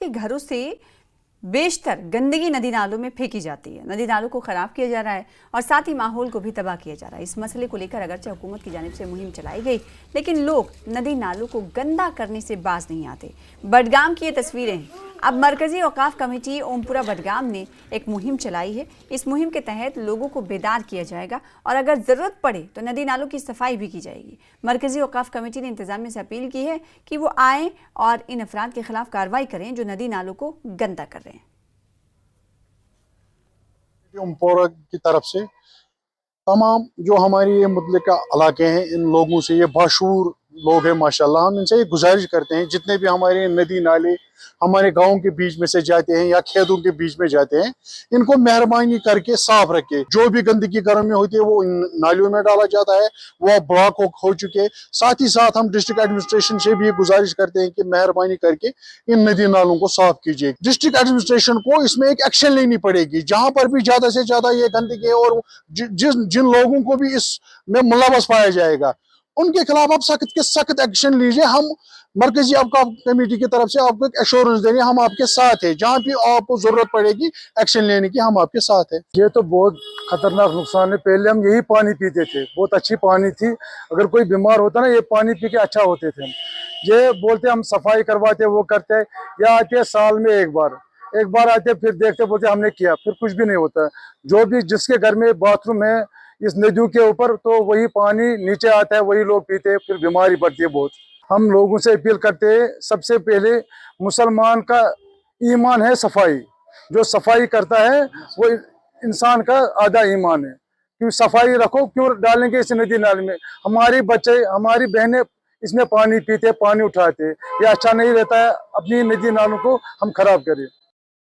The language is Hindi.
के घरों से बेशतर गंदगी नदी नालों में फेंकी जाती है। नदी नालों को खराब किया जा रहा है और साथ ही माहौल को भी तबाह किया जा रहा है। इस मसले को लेकर अगरचे हुकूमत की जानिब से मुहिम चलाई गई, लेकिन लोग नदी नालों को गंदा करने से बाज नहीं आते। बडगाम की ये तस्वीरें हैं। अब मरकजी औकाफ कमेटी ओमपुरा बडगाम ने एक मुहिम चलाई है। इस मुहिम के तहत लोगों को बेदार किया जाएगा और अगर ज़रूरत पड़े तो नदी नालों की सफाई भी की जाएगी। मरकजी औकाफ कमेटी ने इंतजामिया से अपील की है कि वो आएँ और इन अफराद के खिलाफ कार्रवाई करें जो नदी नालों को गंदा कर रहे हैं। ओमपुरा की तरफ से तमाम जो हमारी ये मुतल्लिका इलाके हैं, इन लोगों से, ये बाशूर लोग हैं माशाल्लाह, हम इनसे गुजारिश करते हैं जितने भी हमारे नदी नाले हमारे गांव के बीच में से जाते हैं या खेतों के बीच में जाते हैं, इनको मेहरबानी करके साफ रखे। जो भी गंदगी घरों में होती है वो इन नालियों में डाला जाता है, वो ब्लॉक हो चुके। साथ ही साथ हम डिस्ट्रिक्ट एडमिनिस्ट्रेशन से भी गुजारिश करते हैं कि मेहरबानी करके इन नदी नालों को साफ कीजिए। डिस्ट्रिक्ट एडमिनिस्ट्रेशन को इसमें एक एक्शन लेनी पड़ेगी। जहां पर भी ज्यादा से ज्यादा ये गंदगी है और जिन लोगों को भी इसमें मुलव्वस पाया जाएगा, उनके खिलाफ आप सख्त के सख्त एक्शन लीजिए। हम मरकजी औकाफ कमेटी की तरफ से आपको एक एश्योरेंस देंगे, हम आपके साथ हैं। जहां भी आपको जरूरत पड़ेगी एक्शन लेने की, हम आपके साथ हैं। ये तो बहुत खतरनाक नुकसान है। पहले हम यही पानी पीते थे, बहुत अच्छी पानी थी। अगर कोई बीमार होता ना, ये पानी पी के अच्छा होते थे। ये बोलते हम सफाई करवाते, वो करते, या आते साल में एक बार आते, फिर देखते, बोलते हमने किया, फिर कुछ भी नहीं होता। जो भी जिसके घर में बाथरूम है इस नदियों के ऊपर, तो वही पानी नीचे आता है, वही लोग पीते हैं, फिर बीमारी बढ़ती है बहुत। हम लोगों से अपील करते हैं, सबसे पहले मुसलमान का ईमान है सफाई। जो सफाई करता है वो इंसान का आधा ईमान है। क्यों सफाई रखो, क्यों डालेंगे इस नदी नाले में? हमारी बच्चे, हमारी बहनें इसमें पानी पीते, पानी उठाते। ये अच्छा नहीं रहता है। अपनी नदी नालों को हम खराब करें।